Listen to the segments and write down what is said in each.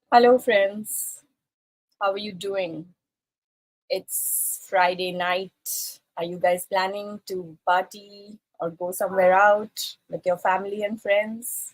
Hello, friends. How are you doing? It's Friday night. Are you guys planning to party or go somewhere out with your family and friends?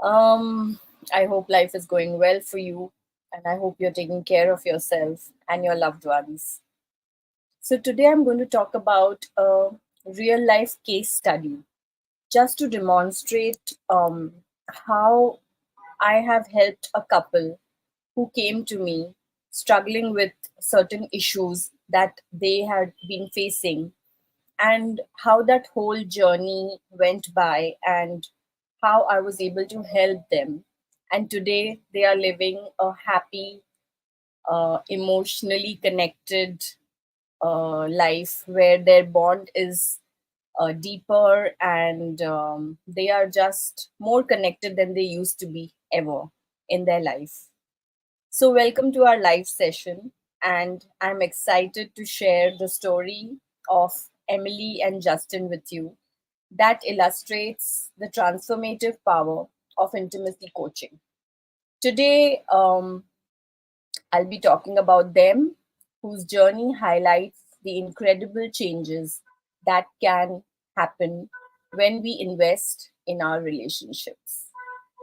Um, I hope life is going well for you, and I hope you're taking care of yourself and your loved ones. So, today I'm going to talk about a real life case study just to demonstrate how I have helped a couple who came to me struggling with certain issues that they had been facing, and how that whole journey went by, and how I was able to help them. And today they are living a happy, emotionally connected life where their bond is deeper, and they are just more connected than they used to be ever in their life. So, welcome to our live session, and I'm excited to share the story of Emily and Justin with you that illustrates the transformative power of intimacy coaching. Today, I'll be talking about them, whose journey highlights the incredible changes that can happen when we invest in our relationships.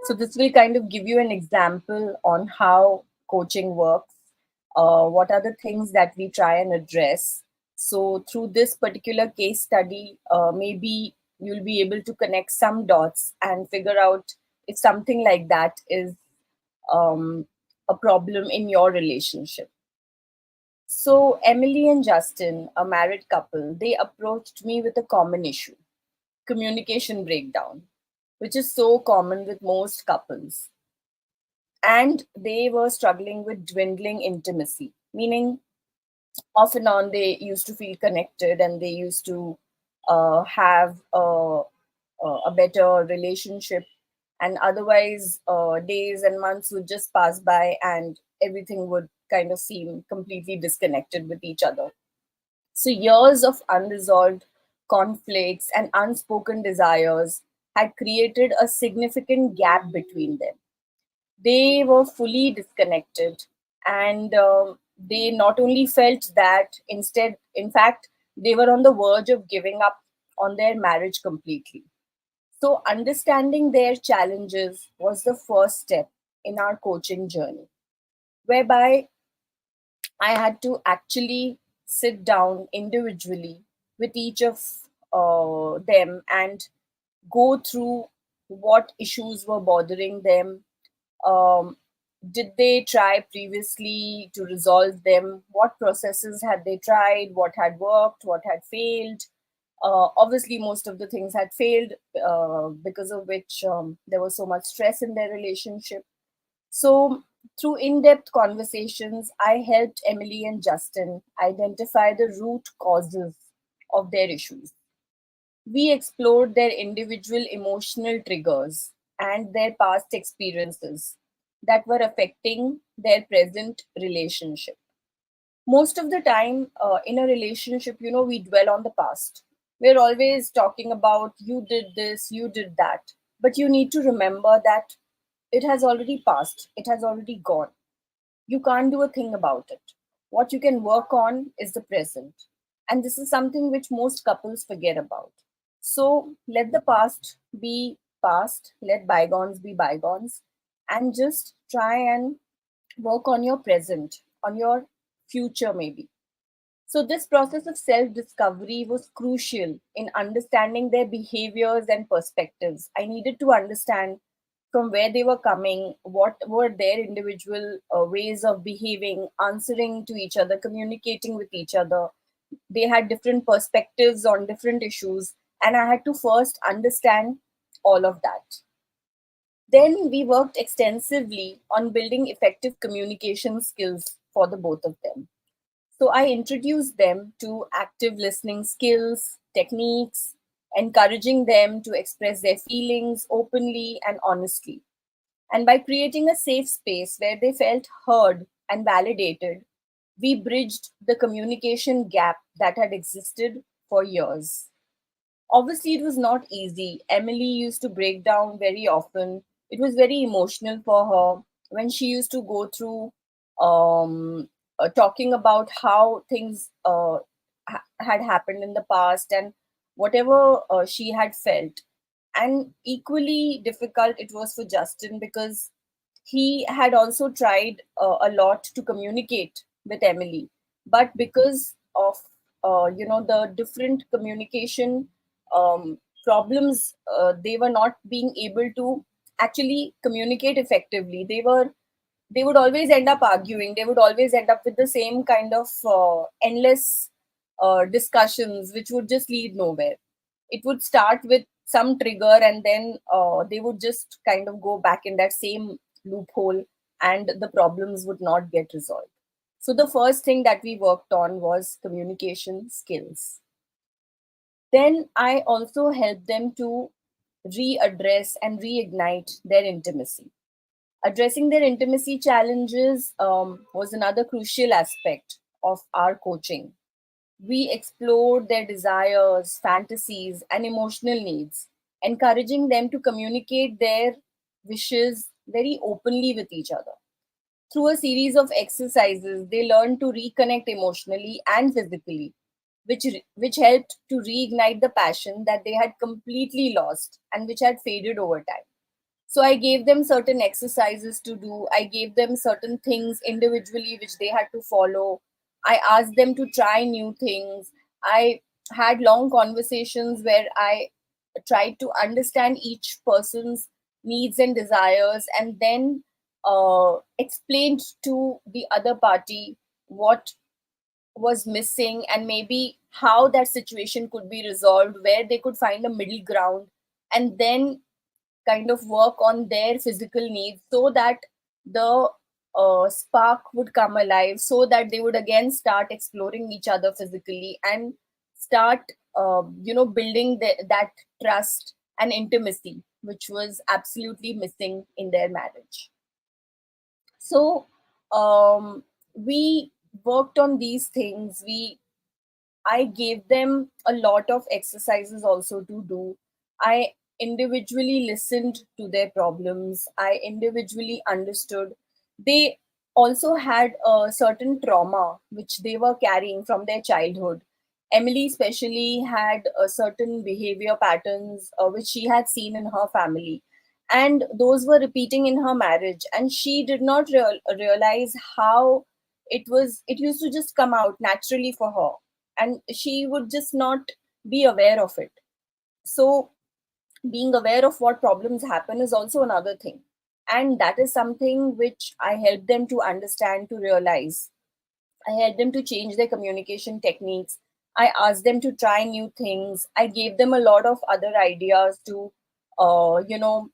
So, this will kind of give you an example on how coaching works, what are the things that we try and address. So, through this particular case study, maybe you'll be able to connect some dots and figure out if something like that is um, a problem in your relationship. So, Emily and Justin, a married couple, they approached me with a common issue: communication breakdown, which is so common with most couples. And they were struggling with dwindling intimacy, meaning off and on they used to feel connected, and they used to have a better relationship, and otherwise days and months would just pass by and everything would kind of seem completely disconnected with each other. So years of unresolved conflicts and unspoken desires had created a significant gap between them. They were fully disconnected, and they not only felt that, instead, in fact, they were on the verge of giving up on their marriage completely. So understanding their challenges was the first step in our coaching journey, whereby I had to actually sit down individually with each of them and go through what issues were bothering them. um, did they try previously to resolve them? What processes had they tried? What had worked? What had failed? Obviously, most of the things had failed, because of which there was so much stress in their relationship. So, through in depth conversations, I helped Emily and Justin identify the root causes of their issues. We explored their individual emotional triggers and their past experiences that were affecting their present relationship. Most of the time, in a relationship, we dwell on the past. We're always talking about, you did this, you did that. But you need to remember that it has already passed, it has already gone. You can't do a thing about it. What you can work on is the present. And this is something which most couples forget about. So let the past be past, let bygones be bygones, and just try and work on your present, on your future, maybe. So, this process of self discovery was crucial in understanding their behaviors and perspectives. I needed to understand from where they were coming, what were their individual ways of behaving, answering to each other, communicating with each other. They had different perspectives on different issues, and I had to first understand all of that. Then we worked extensively on building effective communication skills for the both of them. So I introduced them to active listening skills, techniques, encouraging them to express their feelings openly and honestly. And by creating a safe space where they felt heard and validated, we bridged the communication gap that had existed for years. Obviously, it was not easy. Emily used to break down very often. It was very emotional for her. when she used to go through talking about how things had happened in the past and whatever she had felt. And equally difficult it was for Justin, because he had also tried a lot to communicate with Emily, but because of the different communication problems, they were not being able to actually communicate effectively. They would always end up arguing. They would always end up with the same kind of endless discussions, which would just lead nowhere. It would start with some trigger, and then they would just kind of go back in that same loophole, and the problems would not get resolved. So the first thing that we worked on was communication skills. Then I also helped them to readdress and reignite their intimacy. Addressing their intimacy challenges was another crucial aspect of our coaching. We explored their desires, fantasies, and emotional needs, encouraging them to communicate their wishes very openly with each other. Through a series of exercises, they learned to reconnect emotionally and physically, which helped to reignite the passion that they had completely lost and which had faded over time. So I gave them certain exercises to do. I gave them certain things individually which they had to follow. I asked them to try new things. I had long conversations where I tried to understand each person's needs and desires, and then explained to the other party what was missing and maybe how that situation could be resolved, where they could find a middle ground, and then kind of work on their physical needs, so that the spark would come alive, so that they would again start exploring each other physically and start building that trust and intimacy which was absolutely missing in their marriage. So we worked on these things. I gave them a lot of exercises also to do. I individually listened to their problems. I individually understood. They also had a certain trauma which they were carrying from their childhood. Emily, especially, had a certain behavior patterns which she had seen in her family, and those were repeating in her marriage. And she did not realize how it used to just come out naturally for her, and she would just not be aware of it. So being aware of what problems happen is also another thing, and that is something which I help them to understand, to realize. I help them to change their communication techniques. I asked them to try new things. I gave them a lot of other ideas to uh, you know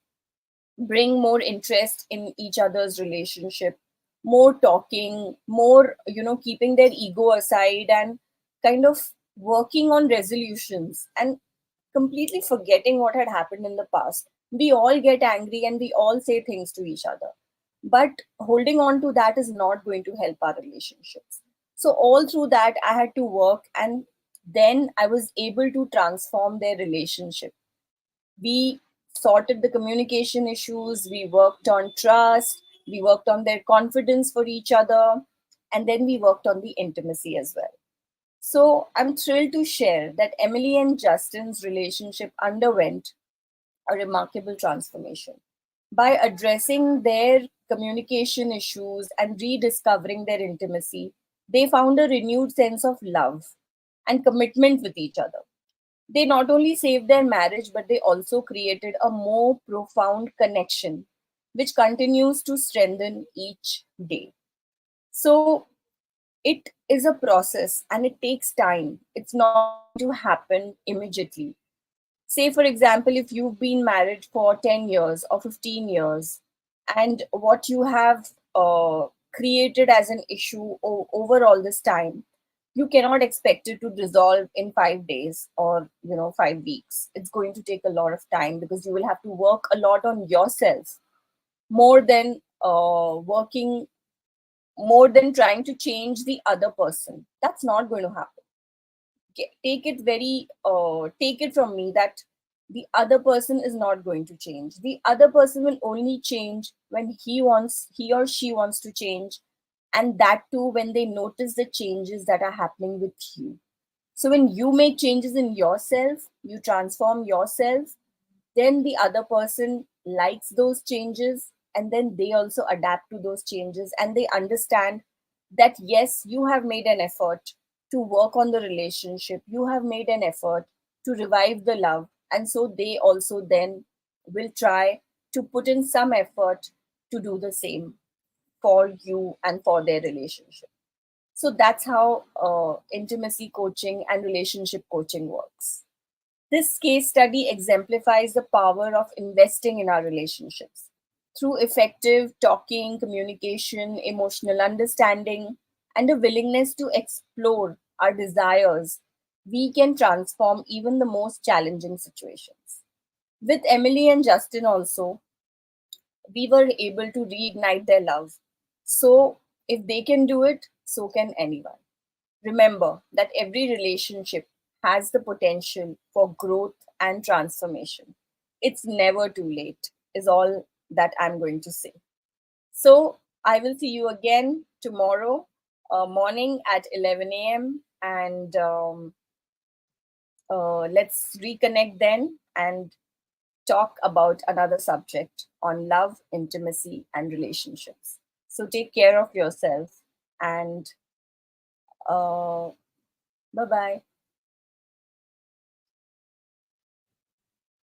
bring more interest in each other's relationship, more talking, more keeping their ego aside, and kind of working on resolutions and completely forgetting what had happened in the past. We all get angry and we all say things to each other, but holding on to that is not going to help our relationships. So all through that I had to work, and then I was able to transform their relationship. We sorted the communication issues, we worked on trust, we worked on their confidence for each other, and then we worked on the intimacy as well. So I'm thrilled to share that Emily and Justin's relationship underwent a remarkable transformation. By addressing their communication issues and rediscovering their intimacy, they found a renewed sense of love and commitment with each other. They not only saved their marriage, but they also created a more profound connection, which continues to strengthen each day. So it is a process and it takes time. It's not going to happen immediately. Say, for example, if you've been married for 10 years or 15 years, and what you have created as an issue over all this time, you cannot expect it to resolve in 5 days or 5 weeks. It's going to take a lot of time, because you will have to work a lot on yourself, more than working more than trying to change the other person. That's not going to happen. Take it from me that The other person is not going to change. The other person will only change when he or she wants to change, and that too when they notice the changes that are happening with you. So when you make changes in yourself, you transform yourself, then the other person likes those changes, and then they also adapt to those changes, and they understand that yes, you have made an effort to work on the relationship, you have made an effort to revive the love, and so they also then will try to put in some effort to do the same for you and for their relationship. So that's how intimacy coaching and relationship coaching works. This case study exemplifies the power of investing in our relationships. Through effective talking, communication, emotional understanding, and a willingness to explore our desires, we can transform even the most challenging situations. With Emily and Justin, also, we were able to reignite their love. So, if they can do it, so can anyone. Remember that every relationship has the potential for growth and transformation. It's never too late, is all that I'm going to say. So, I will see you again tomorrow morning at 11 a.m. And let's reconnect then and talk about another subject on love, intimacy, and relationships. So, take care of yourself and bye bye.